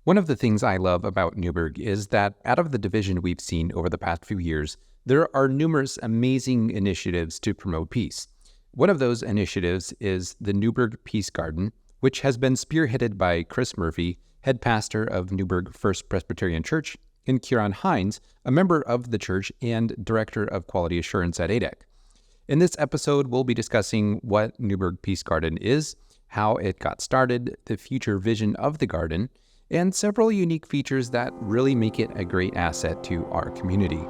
One of the things I love about Newberg is that out of the division we've seen over the past few years, there are numerous amazing initiatives to promote peace. One of those initiatives is the Newberg Peace Garden, which has been spearheaded by Chris Murphy, head pastor of Newberg First Presbyterian Church, and Ciaran Hynes, a member of the church and director of quality assurance at A-dec. In this episode, we'll be discussing what Newberg Peace Garden is, how it got started, the future vision of the garden, and several unique features that really make it a great asset to our community.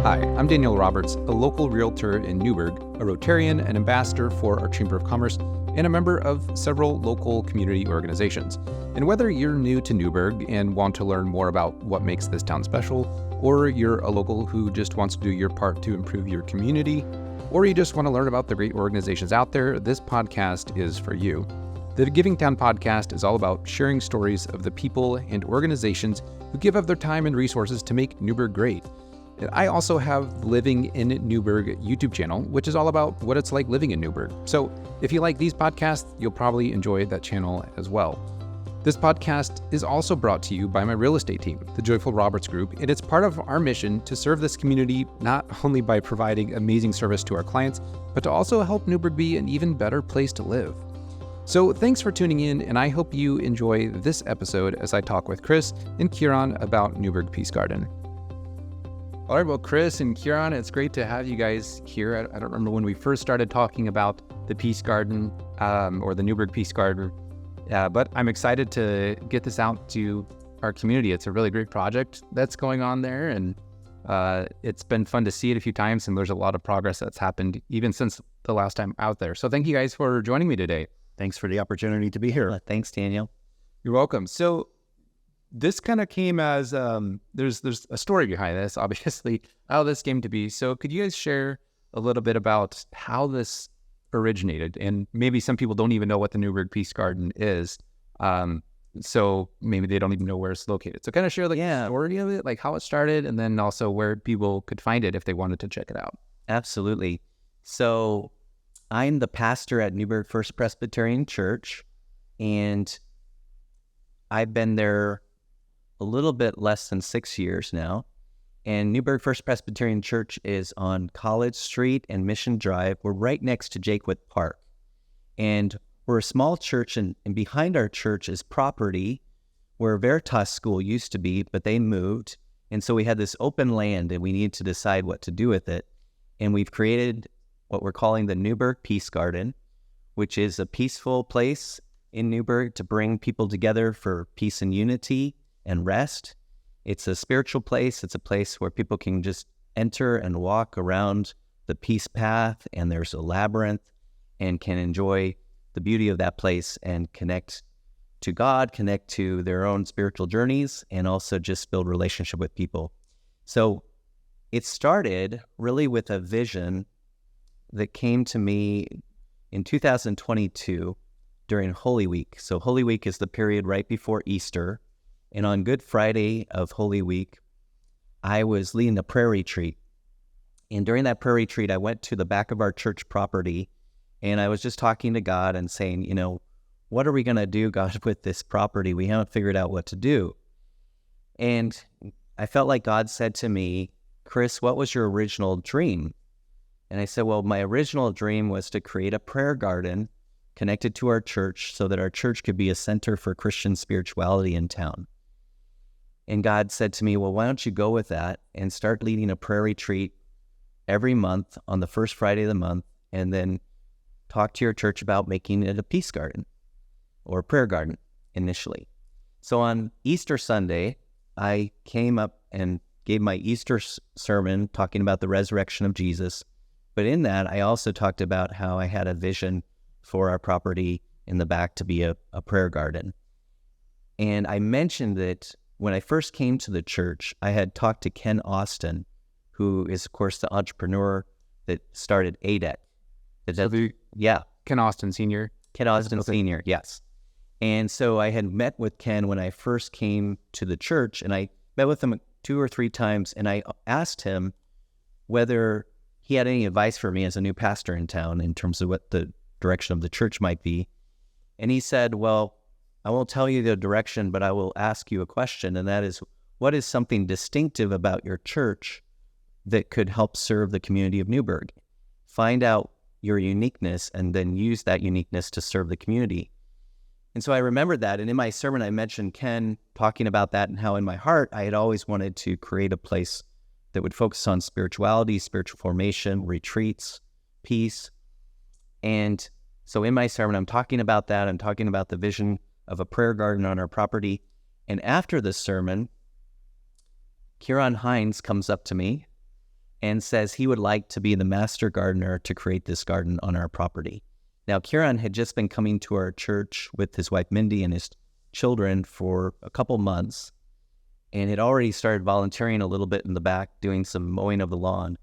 Hi, I'm Daniel Roberts, a local realtor in Newberg, a Rotarian, an ambassador for our Chamber of Commerce, and a member of several local community organizations. And whether you're new to Newberg and want to learn more about what makes this town special, or you're a local who just wants to do your part to improve your community, or you just want to learn about the great organizations out there, this podcast is for you. The Giving Town podcast is all about sharing stories of the people and organizations who give of their time and resources to make Newberg great. I also have Living in Newberg YouTube channel, which is all about what it's like living in Newberg. So if you like these podcasts, you'll probably enjoy that channel as well. This podcast is also brought to you by my real estate team, the Joyful Roberts Group, and it's part of our mission to serve this community not only by providing amazing service to our clients, but to also help Newberg be an even better place to live. So thanks for tuning in, and I hope you enjoy this episode as I talk with Chris and Ciaran about Newberg Peace Garden. All right, well, Chris and Ciaran, it's great to have you guys here. I don't remember when we first started talking about the Peace Garden or the Newberg Peace Garden, but I'm excited to get this out to our community. It's a really great project that's going on there, and it's been fun to see it a few times, and there's a lot of progress that's happened even since the last time out there. So thank you guys for joining me today. Thanks for the opportunity to be here. Thanks, Daniel. You're welcome. So this kind of came as, there's a story behind this, obviously, how this came to be. So could you guys share a little bit about how this originated? And maybe some people don't even know what the Newberg Peace Garden is. So maybe they don't even know where it's located. So kind of share the story of it, like how it started, and then also where people could find it if they wanted to check it out. Absolutely. So I'm the pastor at Newberg First Presbyterian Church, and I've been there a little bit less than 6 years now. And Newberg First Presbyterian Church is on College Street and Mission Drive. We're right next to Jakewood Park. And we're a small church, and behind our church is property where Veritas School used to be, but they moved. And so we had this open land, and we needed to decide what to do with it. And we've created what we're calling the Newberg Peace Garden, which is a peaceful place in Newberg to bring people together for peace and unity and rest. It's a spiritual place. It's a place where people can just enter and walk around the peace path, and there's a labyrinth, and can enjoy the beauty of that place and connect to God, connect to their own spiritual journeys, and also just build relationship with people. So it started really with a vision that came to me in 2022 during Holy Week. So Holy Week is the period right before Easter. And on Good Friday of Holy Week, I was leading a prayer retreat. And during that prayer retreat, I went to the back of our church property, and I was just talking to God and saying, what are we going to do, God, with this property? We haven't figured out what to do. And I felt like God said to me, Chris, what was your original dream? And I said, well, my original dream was to create a prayer garden connected to our church so that our church could be a center for Christian spirituality in town. And God said to me, well, why don't you go with that and start leading a prayer retreat every month on the first Friday of the month, and then talk to your church about making it a peace garden or a prayer garden initially. So on Easter Sunday, I came up and gave my Easter sermon talking about the resurrection of Jesus. But in that, I also talked about how I had a vision for our property in the back to be a prayer garden. And I mentioned that when I first came to the church, I had talked to Ken Austin, who is, of course, the entrepreneur that started A-dec. Ken Austin Sr.? Ken Austin Sr., yes. And so I had met with Ken when I first came to the church, and I met with him 2 or 3 times, and I asked him whether he had any advice for me as a new pastor in town in terms of what the direction of the church might be. And he said, well, I won't tell you the direction, but I will ask you a question, and that is, what is something distinctive about your church that could help serve the community of Newberg? Find out your uniqueness and then use that uniqueness to serve the community. And so I remembered that, and in my sermon I mentioned Ken talking about that and how in my heart I had always wanted to create a place that would focus on spirituality, spiritual formation, retreats, peace. And so in my sermon I'm talking about that. I'm talking about the vision of a prayer garden on our property. And after the sermon, Ciaran Hynes comes up to me and says he would like to be the master gardener to create this garden on our property. Now, Ciaran had just been coming to our church with his wife Mindy and his children for a couple months, and had already started volunteering a little bit in the back, doing some mowing of the lawn.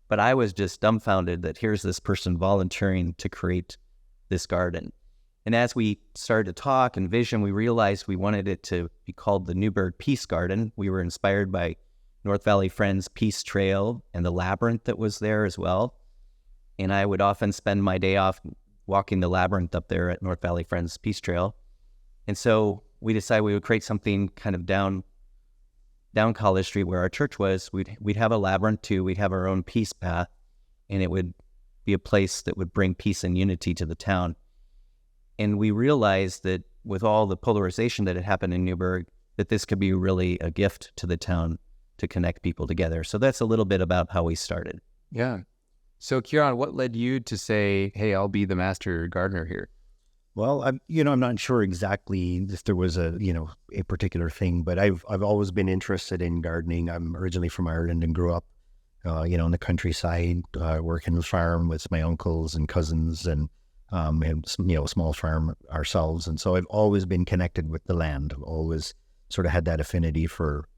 But I was just dumbfounded that here's this person volunteering to create this garden. And as we started to talk and vision, we realized we wanted it to be called the Newberg Peace Garden. We were inspired by North Valley Friends Peace Trail and the labyrinth that was there as well. And I would often spend my day off walking the labyrinth up there at North Valley Friends Peace Trail. And so we decided we would create something kind of down College Street where our church was. We'd have a labyrinth too. We'd have our own peace path, and it would be a place that would bring peace and unity to the town. And we realized that with all the polarization that had happened in Newberg, that this could be really a gift to the town to connect people together. So that's a little bit about how we started. Yeah. So Ciaran, what led you to say, hey, I'll be the master gardener here? Well, I'm not sure exactly if there was a particular thing, but I've always been interested in gardening. I'm originally from Ireland and grew up, in the countryside, working the farm with my uncles and cousins, and had a small farm ourselves. And so I've always been connected with the land. I've always sort of had that affinity for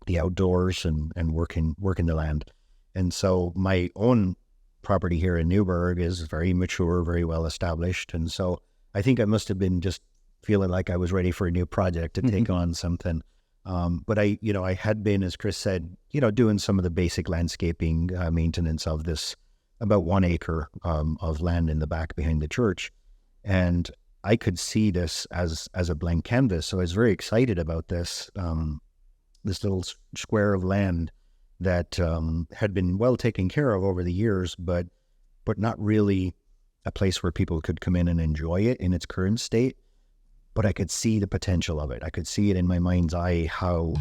the outdoors and working the land. And so my own property here in Newberg is very mature, very well established. And so I think I must have been just feeling like I was ready for a new project to take on something. But I had been, as Chris said, doing some of the basic landscaping maintenance of this about 1 acre of land in the back behind the church. And I could see this as a blank canvas. So I was very excited about this little square of land that had been well taken care of over the years, but not really a place where people could come in and enjoy it in its current state. But I could see the potential of it. I could see it in my mind's eye how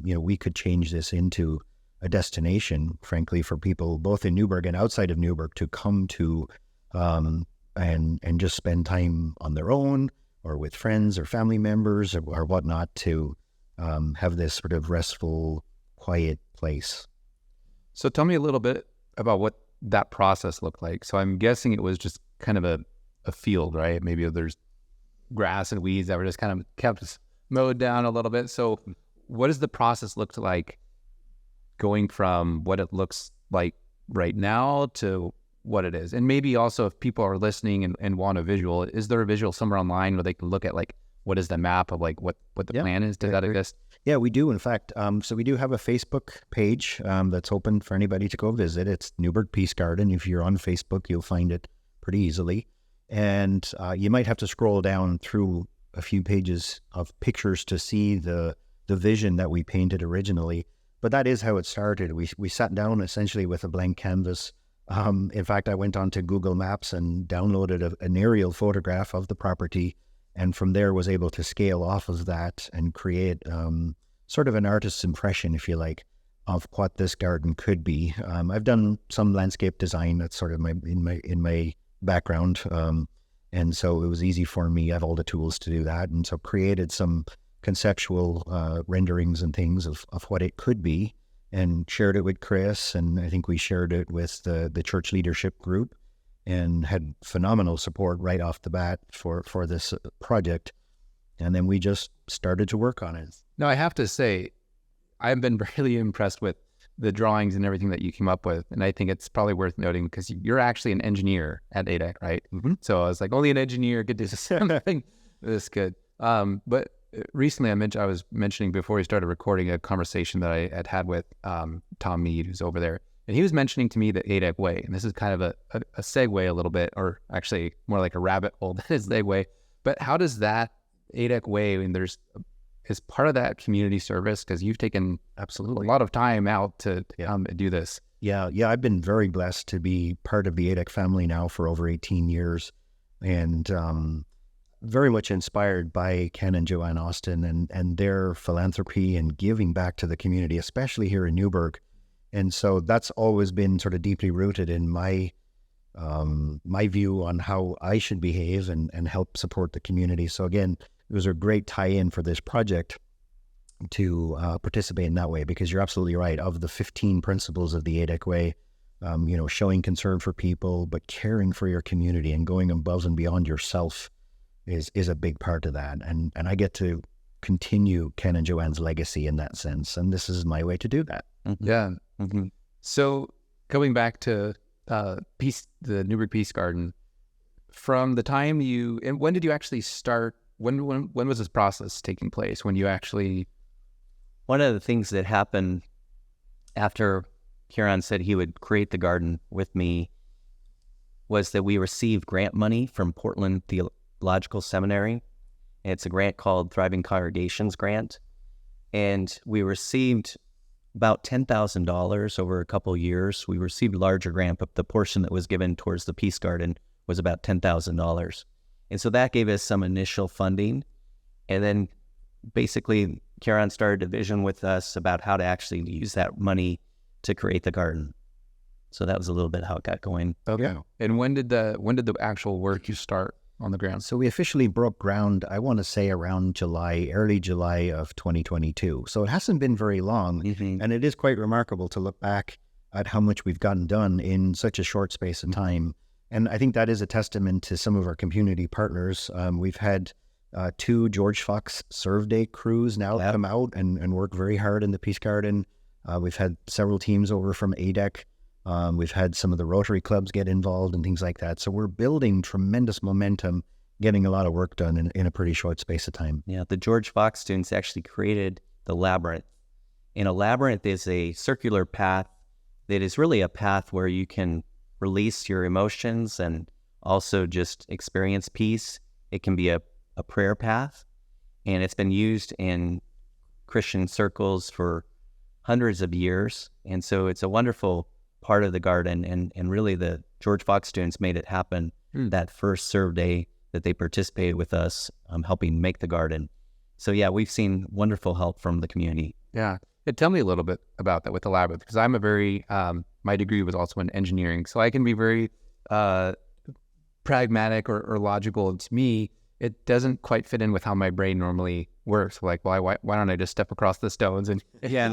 we could change this into a destination, frankly, for people both in Newberg and outside of Newberg to come to and just spend time on their own or with friends or family members or whatnot to have this sort of restful, quiet place. So tell me a little bit about what that process looked like. So I'm guessing it was just kind of a field, right? Maybe there's grass and weeds that were just kind of kept mowed down a little bit. So what does the process look like going from what it looks like right now to what it is? And maybe also if people are listening and want a visual, is there a visual somewhere online where they can look at like, what is the map of like what the plan is? Does that exist? Yeah, we do. In fact, so we do have a Facebook page that's open for anybody to go visit. It's Newberg Peace Garden. If you're on Facebook, you'll find it pretty easily. And you might have to scroll down through a few pages of pictures to see the vision that we painted originally. But that is how it started. We sat down essentially with a blank canvas. In fact, I went onto Google Maps and downloaded an aerial photograph of the property, and from there was able to scale off of that and create sort of an artist's impression, if you like, of what this garden could be. I've done some landscape design. That's sort of in my background, and so it was easy for me. I have all the tools to do that, and so created some conceptual renderings and things of what it could be, and shared it with Chris, and I think we shared it with the church leadership group, and had phenomenal support right off the bat for this project. And then we just started to work on it. Now, I have to say, I've been really impressed with the drawings and everything that you came up with. And I think it's probably worth noting because you're actually an engineer at A-dec, right? Mm-hmm. So I was like, only an engineer could do something this good. But recently I was mentioning before we started recording a conversation that I had with Tom Mead, who's over there. And he was mentioning to me the A-dec way. And this is kind of a segue a little bit, or actually more like a rabbit hole than a segue. But how does that A-dec way, and is part of that community service, because you've taken Absolutely. a lot of time out to do this. Yeah. I've been very blessed to be part of the A-dec family now for over 18 years, and very much inspired by Ken and Joanne Austin and their philanthropy and giving back to the community, especially here in Newberg. And so that's always been sort of deeply rooted in my view on how I should behave and help support the community. So again, it was a great tie-in for this project to participate in that way, because you're absolutely right. Of the 15 principles of the A-dec way, showing concern for people, but caring for your community and going above and beyond yourself is a big part of that. And I get to continue Ken and Joanne's legacy in that sense. And this is my way to do that. Mm-hmm. Yeah. Mm-hmm. So going back to the Newberg Peace Garden, from the time and when did you actually start? When was this process taking place? When you actually... One of the things that happened after Ciaran said he would create the garden with me was that we received grant money from Portland Theological Seminary. It's a grant called Thriving Congregations Grant. And we received about $10,000 over a couple of years. We received a larger grant, but the portion that was given towards the Peace Garden was about $10,000. And so that gave us some initial funding. And then basically Ciaran started a vision with us about how to actually use that money to create the garden. So that was a little bit how it got going. Okay. Yeah. And when did the actual work you start on the ground? So we officially broke ground, I want to say around early July of 2022. So it hasn't been very long. Mm-hmm. And it is quite remarkable to look back at how much we've gotten done in such a short space of time. And I think that is a testament to some of our community partners. We've had 2 George Fox Serve Day crews now come out and work very hard in the Peace Garden. We've had several teams over from A-dec. We've had some of the Rotary clubs get involved and things like that. So we're building tremendous momentum, getting a lot of work done in a pretty short space of time. Yeah, the George Fox students actually created the labyrinth. And a labyrinth is a circular path that is really a path where you can release your emotions and also just experience peace. It can be a prayer path, and it's been used in Christian circles for hundreds of years. And so it's a wonderful part of the garden, and really the George Fox students made it happen that first Serve Day that they participated with us, helping make the garden. So yeah, we've seen wonderful help from the community. Yeah. Tell me a little bit about that with the labyrinth, because I'm a very, my degree was also in engineering, so I can be very pragmatic or logical. And to me, it doesn't quite fit in with how my brain normally works. Like, why don't I just step across the stones and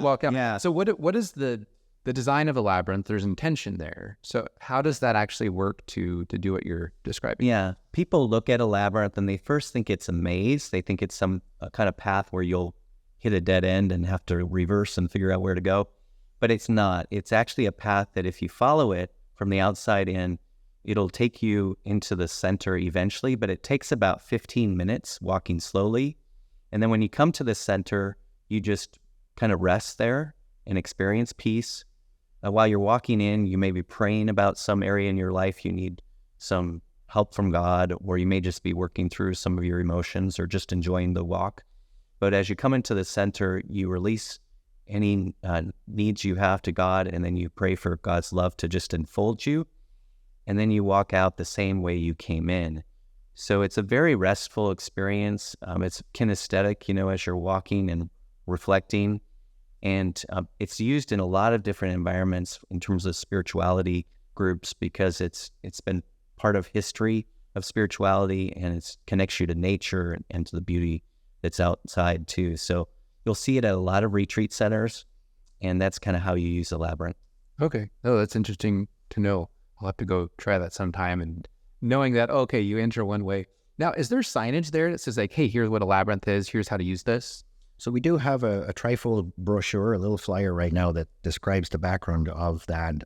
walk out? Yeah. So what is the design of a labyrinth? There's intention there. So how does that actually work to do what you're describing? Yeah. People look at a labyrinth and they first think it's a maze. They think it's some kind of path where you'll hit a dead end and have to reverse and figure out where to go. But it's not. It's actually a path that if you follow it from the outside in, it'll take you into the center eventually, but it takes about 15 minutes walking slowly. And then when you come to the center, you just kind of rest there and experience peace. While you're walking in, you may be praying about some area in your life you need some help from God, or you may just be working through some of your emotions or just enjoying the walk. But as you come into the center, you release any needs you have to God, and then you pray for God's love to just enfold you. And then you walk out the same way you came in. So it's a very restful experience. It's kinesthetic, as you're walking and reflecting. And it's used in a lot of different environments in terms of spirituality groups, because it's been part of history of spirituality, and it connects you to nature and to the beauty that's outside too. So you'll see it at a lot of retreat centers, and that's kind of how you use a labyrinth. Okay. Oh, that's interesting to know. I'll have to go try that sometime, and knowing that, okay, you enter one way. Now, is there signage there that says like, hey, here's what a labyrinth is, here's how to use this? So we do have a trifold brochure, a little flyer right now that describes the background of that.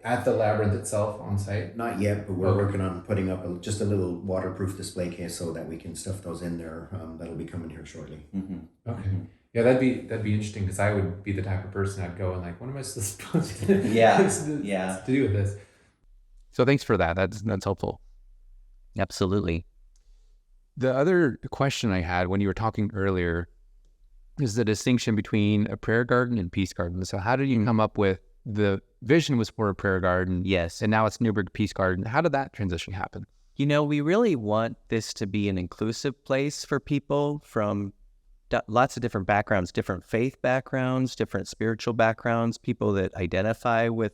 At the labyrinth itself on site? Not yet, but we're working on putting up just a little waterproof display case so that we can stuff those in there. That'll be coming here shortly. Mm-hmm. Okay. Mm-hmm. Yeah, that'd be interesting, because I would be the type of person I'd go and like, what am I supposed to to do with this? So thanks for that. That's helpful. Absolutely. The other question I had when you were talking earlier is the distinction between a prayer garden and peace garden. So how did you come up with the vision was for a prayer garden? Yes. And now it's Newberg Peace Garden. How did that transition happen? We really want this to be an inclusive place for people from lots of different backgrounds, different faith backgrounds, different spiritual backgrounds, people that identify with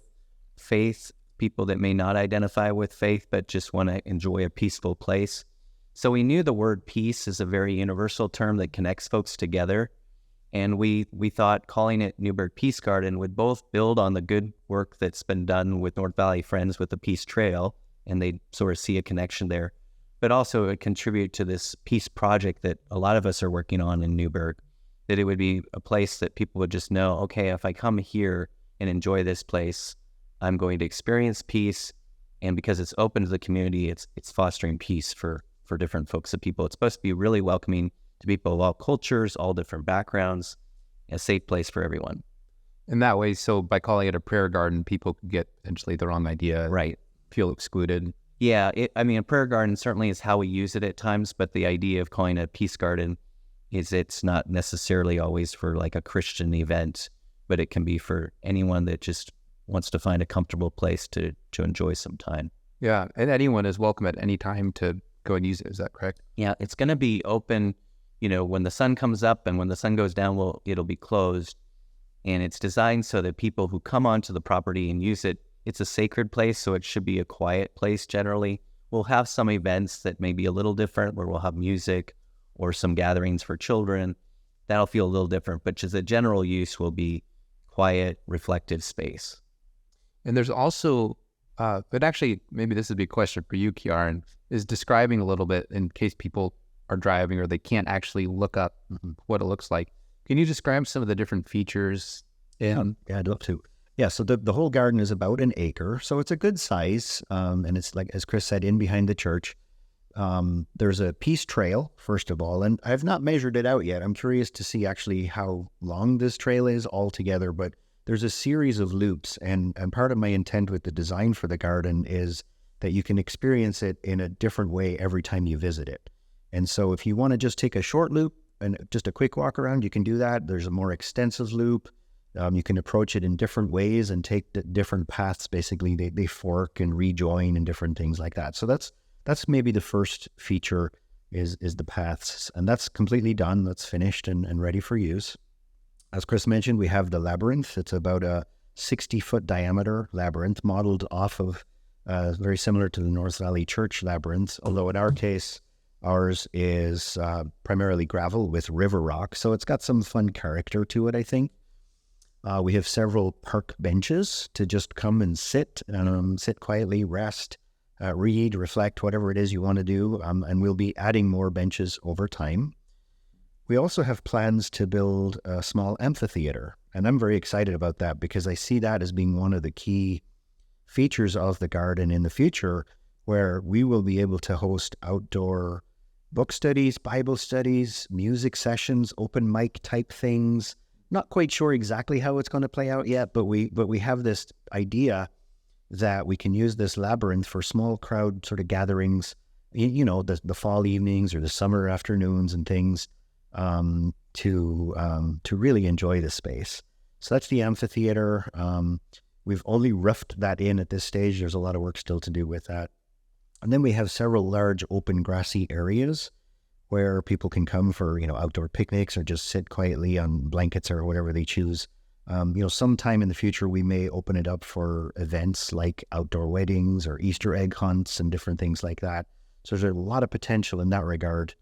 faith, people that may not identify with faith but just want to enjoy a peaceful place. So we knew the word peace is a very universal term that connects folks together. And we thought calling it Newberg Peace Garden would both build on the good work that's been done with North Valley Friends with the Peace Trail, and they sort of see a connection there, but also it would contribute to this peace project that a lot of us are working on in Newberg, that it would be a place that people would just know, okay, if I come here and enjoy this place, I'm going to experience peace. And because it's open to the community, it's fostering peace for different folks and people. It's supposed to be really welcoming to people of all cultures, all different backgrounds, a safe place for everyone. In that way, so by calling it a prayer garden, people could get potentially the wrong idea, Right. feel excluded. Yeah, a prayer garden certainly is how we use it at times, but the idea of calling it a peace garden is it's not necessarily always for like a Christian event, but it can be for anyone that just wants to find a comfortable place to enjoy some time. Yeah, and anyone is welcome at any time to go and use it. Is that correct? Yeah, it's going to be open, when the sun comes up, and when the sun goes down, it'll be closed. And it's designed so that people who come onto the property and use it, it's a sacred place, so it should be a quiet place generally. We'll have some events that may be a little different, where we'll have music or some gatherings for children. That'll feel a little different, but just the general use will be quiet, reflective space. And there's also, but actually, maybe this would be a question for you, Ciaran, is describing a little bit in case people are driving or they can't actually look up what it looks like. Can you describe some of the different features? Yeah, I'd love to. Yeah, so the whole garden is about an acre, so it's a good size, and it's like, as Chris said, in behind the church. There's a peace trail, first of all, and I've not measured it out yet. I'm curious to see actually how long this trail is altogether, but there's a series of loops, and part of my intent with the design for the garden is that you can experience it in a different way every time you visit it. And so if you want to just take a short loop and just a quick walk around, you can do that. There's a more extensive loop. You can approach it in different ways and take different paths. Basically, they fork and rejoin and different things like that. So that's maybe the first feature is the paths. And that's completely done. That's finished and ready for use. As Chris mentioned, we have the labyrinth. It's about a 60-foot diameter labyrinth modeled off of very similar to the North Valley Church labyrinth, although in our case, ours is primarily gravel with river rock. So it's got some fun character to it, I think. We have several park benches to just come and sit quietly, rest, read, reflect, whatever it is you want to do. And we'll be adding more benches over time. We also have plans to build a small amphitheater. And I'm very excited about that because I see that as being one of the key features of the garden in the future, where we will be able to host outdoor book studies, Bible studies, music sessions, open mic type things. Not quite sure exactly how it's going to play out yet, but we have this idea that we can use this labyrinth for small crowd sort of gatherings, the fall evenings or the summer afternoons and things, to really enjoy the space. So that's the amphitheater. We've only roughed that in at this stage. There's a lot of work still to do with that. And then we have several large open grassy areas where people can come for, outdoor picnics or just sit quietly on blankets or whatever they choose. Sometime in the future, we may open it up for events like outdoor weddings or Easter egg hunts and different things like that. So there's a lot of potential in that regard.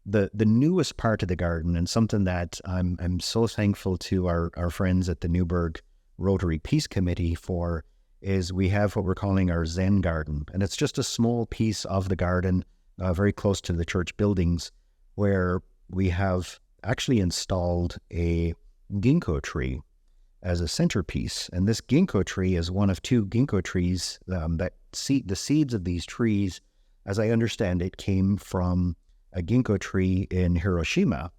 The newest part of the garden, and something that I'm so thankful to our friends at the Newberg Rotary Peace Committee for, is we have what we're calling our Zen garden. And it's just a small piece of the garden very close to the church buildings, where we have actually installed a ginkgo tree as a centerpiece. And this ginkgo tree is one of two ginkgo trees the seeds of these trees, as I understand it, came from a ginkgo tree in Hiroshima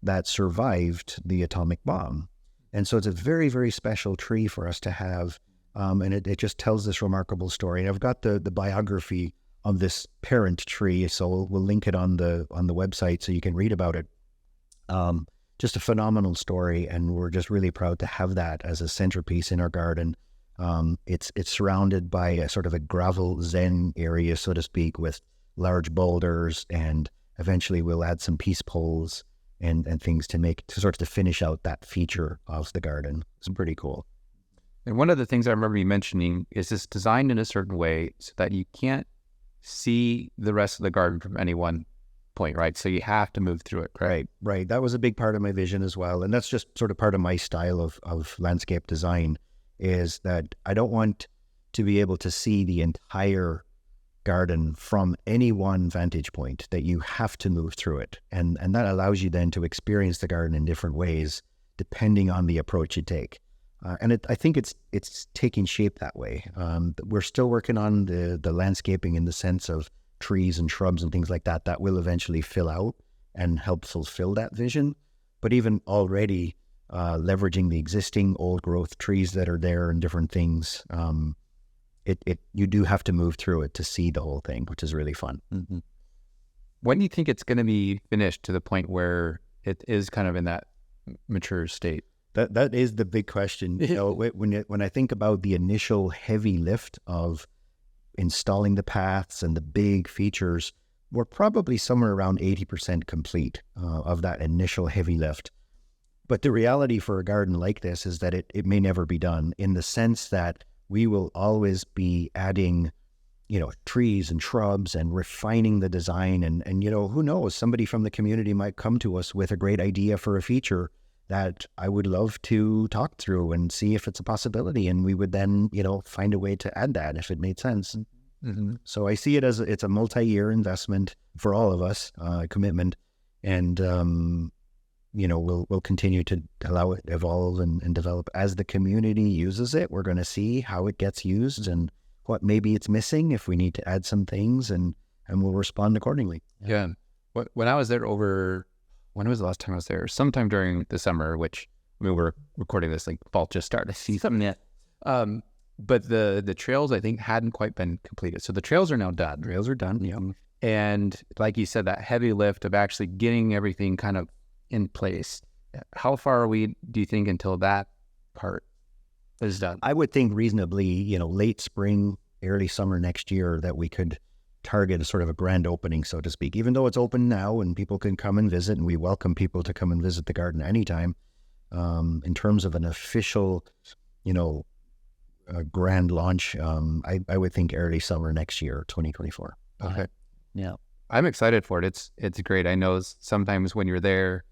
that survived the atomic bomb. And so it's a very, very special tree for us to have. And it just tells this remarkable story. And I've got the biography of this parent tree. So we'll link it on the website so you can read about it. Just a phenomenal story, and we're just really proud to have that as a centerpiece in our garden. It's surrounded by a sort of a gravel zen area, so to speak, with large boulders, and eventually we'll add some peace poles and things to finish out that feature of the garden. It's pretty cool. And one of the things I remember you mentioning is it's designed in a certain way so that you can't see the rest of the garden from any one point, right? So you have to move through it, right? Right. That was a big part of my vision as well. And that's just sort of part of my style of landscape design, is that I don't want to be able to see the entire garden from any one vantage point, that you have to move through it. And that allows you then to experience the garden in different ways, depending on the approach you take. I think it's taking shape that way. We're still working on the landscaping in the sense of trees and shrubs and things like that. That will eventually fill out and help fulfill that vision. But even already leveraging the existing old growth trees that are there and different things, you do have to move through it to see the whole thing, which is really fun. Mm-hmm. When do you think it's going to be finished to the point where it is kind of in that mature state? That is the big question. You know, when I think about the initial heavy lift of installing the paths and the big features, we're probably somewhere around 80% complete of that initial heavy lift. But the reality for a garden like this is that it may never be done, in the sense that we will always be adding, trees and shrubs and refining the design. And who knows, somebody from the community might come to us with a great idea for a feature that I would love to talk through and see if it's a possibility. And we would then, find a way to add that if it made sense. Mm-hmm. So I see it as it's a multi-year investment for all of us, commitment. And, we'll continue to allow it evolve and develop as the community uses it. We're going to see how it gets used and what maybe it's missing, if we need to add some things, and we'll respond accordingly. Yeah. When I was there when was the last time I was there? Sometime during the summer, which, we're recording this, like, fall just started. Something yet. But the trails, I think, hadn't quite been completed. So the trails are now done. Trails are done, yeah. And like you said, that heavy lift of actually getting everything kind of in place. How far are we, do you think, until that part is done? I would think reasonably, late spring, early summer next year, that we could target a sort of a grand opening, so to speak. Even though it's open now and people can come and visit, and we welcome people to come and visit the garden anytime, in terms of an official, grand launch, I would think early summer next year, 2024. Okay. Yeah. I'm excited for it. It's great. I know sometimes when you're there,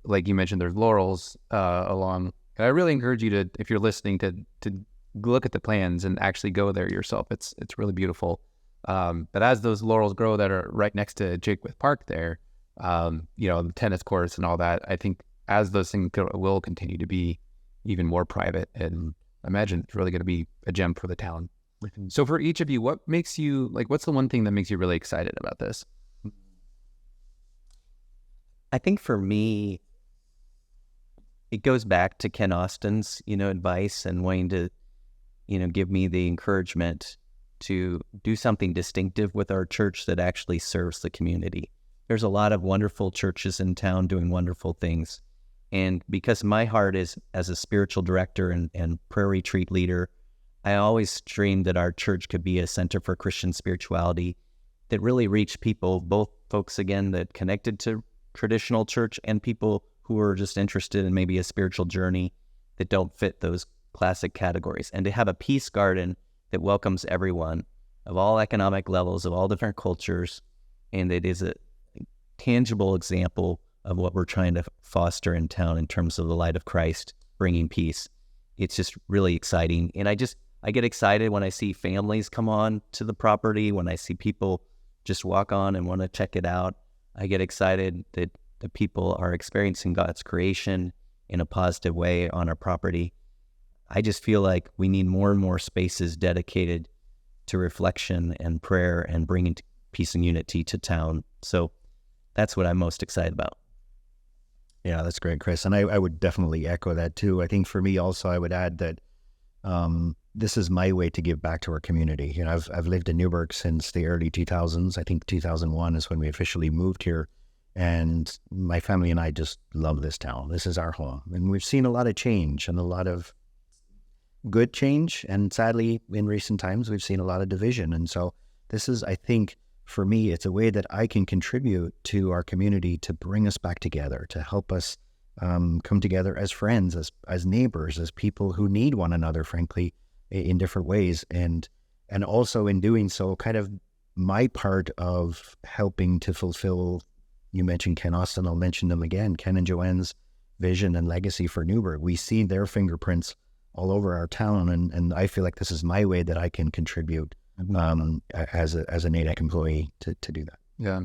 like you mentioned, there's laurels along. And I really encourage you to, if you're listening, to look at the plans and actually go there yourself. It's really beautiful. But as those laurels grow that are right next to Jakewith Park there, the tennis courts and all that, I think as those things will continue to be even more private, and I imagine it's really going to be a gem for the town. Mm-hmm. So for each of you, what's the one thing that makes you really excited about this? I think for me, it goes back to Ken Austin's, advice and wanting to, give me the encouragement to do something distinctive with our church that actually serves the community. There's a lot of wonderful churches in town doing wonderful things. And because my heart is as a spiritual director and prayer retreat leader, I always dreamed that our church could be a center for Christian spirituality that really reached people, both folks, again, that connected to traditional church and people who are just interested in maybe a spiritual journey that don't fit those classic categories. And to have a peace garden that welcomes everyone of all economic levels, of all different cultures, and it is a tangible example of what we're trying to foster in town in terms of the light of Christ bringing peace. It's just really exciting. And I get excited when I see families come on to the property, when I see people just walk on and want to check it out. I get excited that the people are experiencing God's creation in a positive way on our property. I just feel like we need more and more spaces dedicated to reflection and prayer and bringing peace and unity to town. So that's what I'm most excited about. Yeah, that's great, Chris. And I would definitely echo that too. I think for me also, I would add that this is my way to give back to our community. You know, I've lived in Newberg since the early 2000s. I think 2001 is when we officially moved here. And my family and I just love this town. This is our home. And we've seen a lot of change and a lot of good change. And sadly, in recent times, we've seen a lot of division. And so this is, I think, for me, it's a way that I can contribute to our community to bring us back together, to help us come together as friends, as neighbors, as people who need one another, frankly, in different ways. And also in doing so, kind of my part of helping to fulfill, you mentioned Ken Austin, I'll mention them again, Ken and Joanne's vision and legacy for Newberg. We see their fingerprints all over our town, and I feel like this is my way that I can contribute as an A-dec employee to do that. Yeah.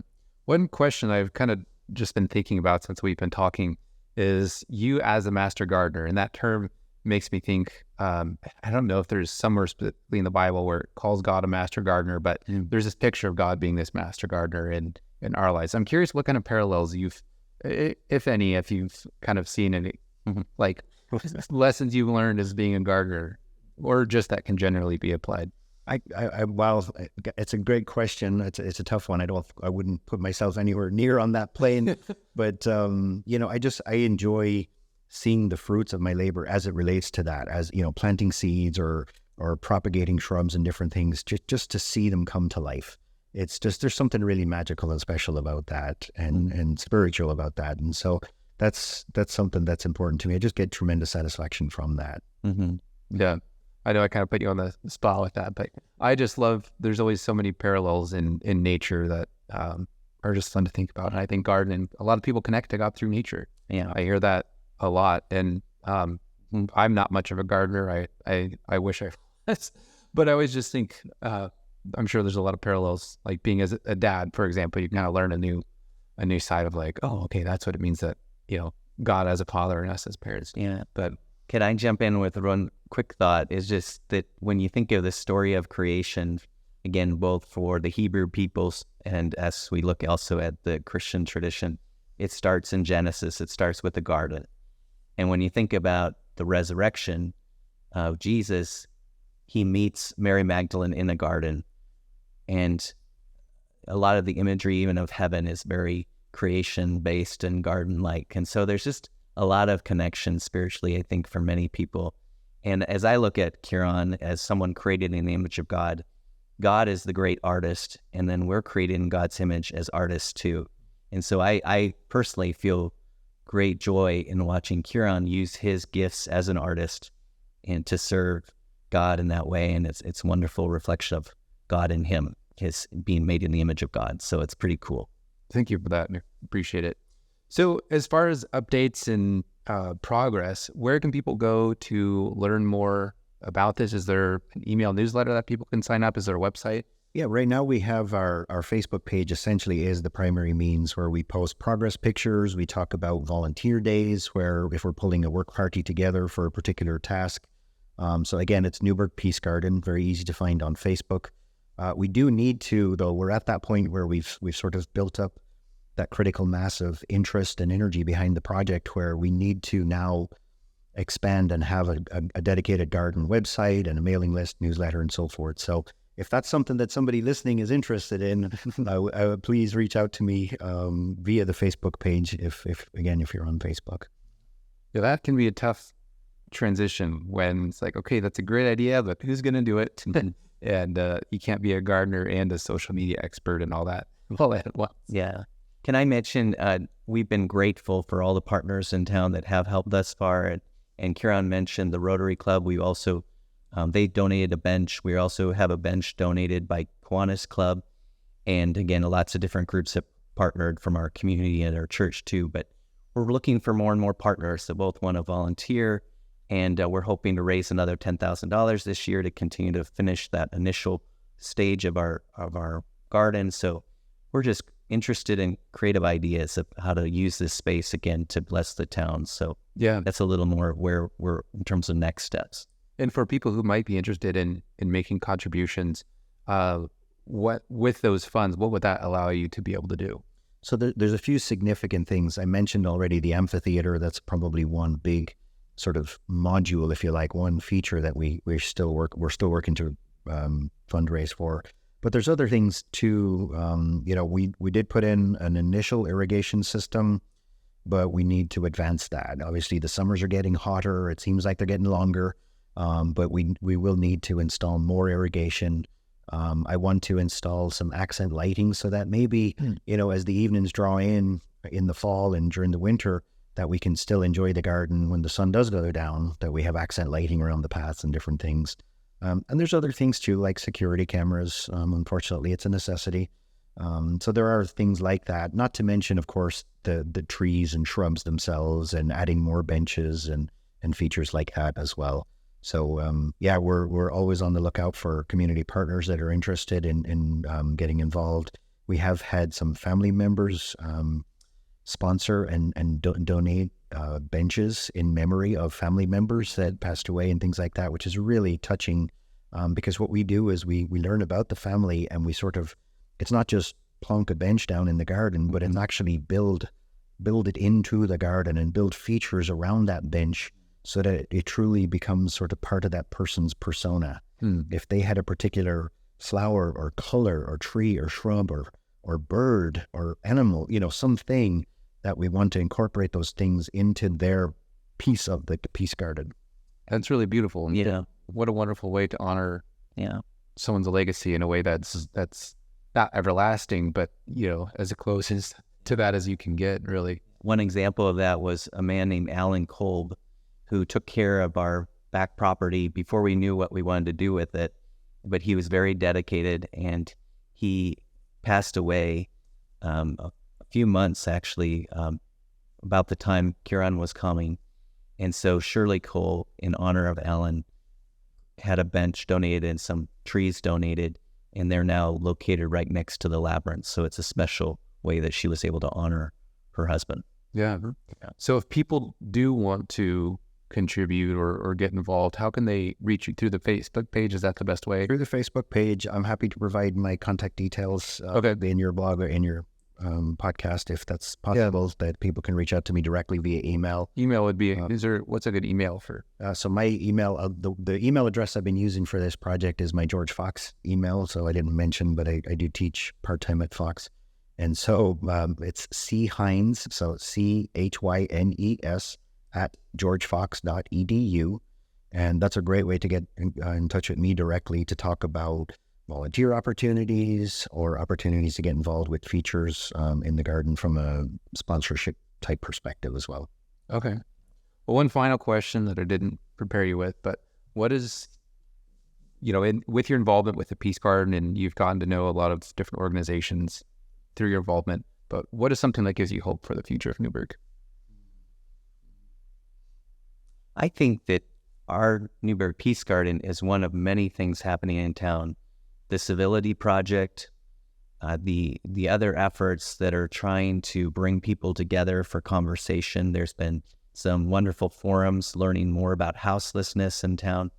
One question I've kind of just been thinking about since we've been talking is you as a master gardener, and that term makes me think, I don't know if there's somewhere specifically in the Bible where it calls God a master gardener, but there's this picture of God being this master gardener in our lives. I'm curious what kind of parallels you've, if any, if you've kind of seen any, like lessons you've learned as being a gardener, or just that can generally be applied. Well, it's a great question. It's a tough one. I wouldn't put myself anywhere near on that plane, but you know, I enjoy seeing the fruits of my labor as it relates to that, as you know, planting seeds or propagating shrubs and different things, just to see them come to life. It's just, there's something really magical and special about that, and spiritual about that, and so that's something that's important to me. I just get tremendous satisfaction from that. Yeah. I know I kind of put you on the spot with that, but I just love, there's always so many parallels in nature that are just fun to think about. And I think gardening, a lot of people connect to God through nature. Yeah, I hear that a lot. And I'm not much of a gardener. I wish I was, but I always just think, I'm sure there's a lot of parallels, like being as a dad, for example, you kind of learn a new side of like, oh, okay, that's what it means that, you know, God as a father and us as parents. Yeah. But can I jump in with one quick thought? Is just that when you think of the story of creation, again, both for the Hebrew peoples and as we look also at the Christian tradition, it starts in Genesis. It starts with the garden. And when you think about the resurrection of Jesus, he meets Mary Magdalene in a garden. And a lot of the imagery even of heaven is very creation-based and garden-like. And so there's just a lot of connection spiritually, I think, for many people. And as I look at Ciaran as someone created in the image of God, God is the great artist, and then we're created in God's image as artists too. And so I personally feel great joy in watching Ciaran use his gifts as an artist and to serve God in that way. And it's a wonderful reflection of God in him, his being made in the image of God. So it's pretty cool. Thank you for that. I appreciate it. So as far as updates and progress, where can people go to learn more about this? Is there an email newsletter that people can sign up? Is there a website? Yeah, right now we have our Facebook page essentially is the primary means where we post progress pictures. We talk about volunteer days where if we're pulling a work party together for a particular task. So again, it's Newberg Peace Garden, very easy to find on Facebook. We do need to, though, we're at that point where we've sort of built up that critical mass of interest and energy behind the project where we need to now expand and have a dedicated garden website and a mailing list, newsletter, and so forth. So if that's something that somebody listening is interested in, please reach out to me via the Facebook page if you're on Facebook. Yeah, that can be a tough transition when it's like, okay, that's a great idea, but who's going to do it? And you can't be a gardener and a social media expert and all that all at once. Yeah. Can I mention, we've been grateful for all the partners in town that have helped thus far. And Ciaran mentioned the Rotary Club. We also, they donated a bench. We also have a bench donated by Kiwanis Club. And again, lots of different groups have partnered from our community and our church too. But we're looking for more and more partners that both want to volunteer. And we're hoping to raise another $10,000 this year to continue to finish that initial stage of our garden. So we're just interested in creative ideas of how to use this space again to bless the town. So yeah, that's a little more where we're in terms of next steps. And for people who might be interested in making contributions, what with those funds, what would that allow you to be able to do? So there's a few significant things. I mentioned already the amphitheater. That's probably one big sort of module, if you like, one feature that we're still working to fundraise for. But there's other things too. We did put in an initial irrigation system, but we need to advance that. Obviously, the summers are getting hotter. It seems like they're getting longer, but we will need to install more irrigation. I want to install some accent lighting so that maybe, as the evenings draw in the fall and during the winter, that we can still enjoy the garden when the sun does go down, that we have accent lighting around the paths and different things. And there's other things too, like security cameras. Unfortunately, it's a necessity. So there are things like that, not to mention, of course, the trees and shrubs themselves, and adding more benches and features like that as well. So we're always on the lookout for community partners that are interested in getting involved. We have had some family members sponsor and donate benches in memory of family members that passed away and things like that, which is really touching, because what we do is we learn about the family, and we sort of, it's not just plonk a bench down in the garden, but it's actually build it into the garden and build features around that bench so that it truly becomes sort of part of that person's persona. If they had a particular flower or color or tree or shrub or bird or animal, something that we want to incorporate those things into their piece of the Peace Garden. That's really beautiful. And Yeah. what a wonderful way to honor someone's legacy in a way that's not everlasting, but, as close to that as you can get, really. One example of that was a man named Alan Kolb, who took care of our back property before we knew what we wanted to do with it. But he was very dedicated, and he passed away a few months, actually, about the time Ciaran was coming. And so Shirley Cole, in honor of Alan, had a bench donated and some trees donated, and they're now located right next to the labyrinth. So it's a special way that she was able to honor her husband. Yeah. So if people do want to contribute or get involved, how can they reach you? Through the Facebook page? Is that the best way? Through the Facebook page. I'm happy to provide my contact details in your blog or in your podcast, if that's possible, that people can reach out to me directly via email. Email would be, what's a good email for? So my email, the email address I've been using for this project is my George Fox email. So I didn't mention, but I do teach part-time at Fox. And so it's Hynes, so CHYNES @georgefox.edu. And that's a great way to get in touch with me directly to talk about volunteer opportunities or opportunities to get involved with features in the garden from a sponsorship type perspective as well. Okay. Well, one final question that I didn't prepare you with, but what is, with your involvement with the Peace Garden, and you've gotten to know a lot of different organizations through your involvement, but what is something that gives you hope for the future of Newberg? I think that our Newberg Peace Garden is one of many things happening in town. The Civility Project, the other efforts that are trying to bring people together for conversation. There's been some wonderful forums learning more about houselessness in town.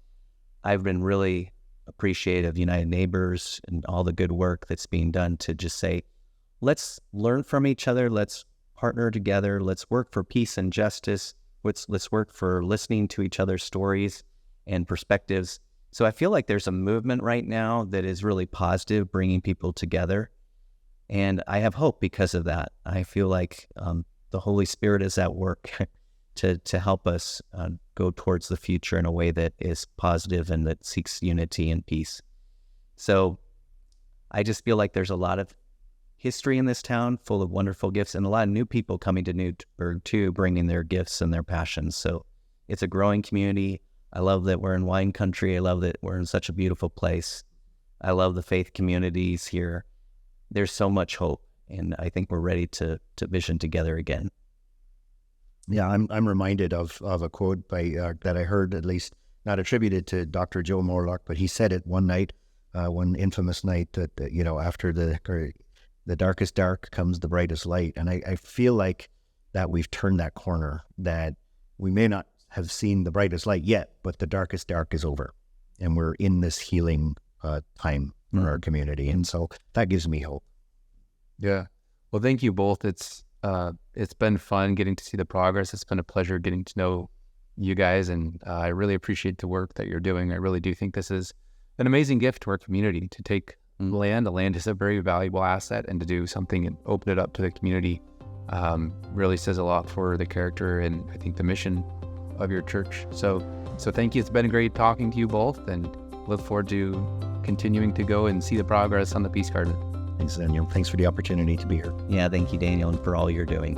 I've been really appreciative of United Neighbors and all the good work that's being done to just say, let's learn from each other, let's partner together, let's work for peace and justice, let's work for listening to each other's stories and perspectives. So I feel like there's a movement right now that is really positive, bringing people together. And I have hope because of that. I feel like the Holy Spirit is at work to help us go towards the future in a way that is positive and that seeks unity and peace. So I just feel like there's a lot of history in this town full of wonderful gifts, and a lot of new people coming to Newberg too, bringing their gifts and their passions. So it's a growing community. I love that we're in wine country. I love that we're in such a beautiful place. I love the faith communities here. There's so much hope, and I think we're ready to vision together again. Yeah, I'm reminded of a quote by that I heard, at least not attributed to Dr. Joe Morlock, but he said it one night, one infamous night, that after the darkest dark comes the brightest light. And I feel like that we've turned that corner, that we may not have seen the brightest light yet, but the darkest dark is over, and we're in this healing time for our community. And so that gives me hope. Yeah. Well, thank you both. It's been fun getting to see the progress. It's been a pleasure getting to know you guys, and I really appreciate the work that you're doing. I really do think this is an amazing gift to our community to take land. The land is a very valuable asset, and to do something and open it up to the community really says a lot for the character and I think the mission of your church. So thank you. It's been great talking to you both, and look forward to continuing to go and see the progress on the Peace Garden. Thanks, Daniel. Thanks for the opportunity to be here. Yeah, thank you, Daniel, and for all you're doing.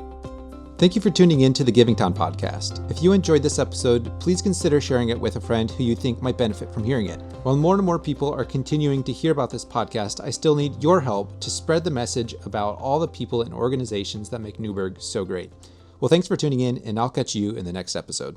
Thank you for tuning in to the Giving Town podcast. If you enjoyed this episode, please consider sharing it with a friend who you think might benefit from hearing it. While more and more people are continuing to hear about this podcast, I still need your help to spread the message about all the people and organizations that make Newberg so great. Well, thanks for tuning in, and I'll catch you in the next episode.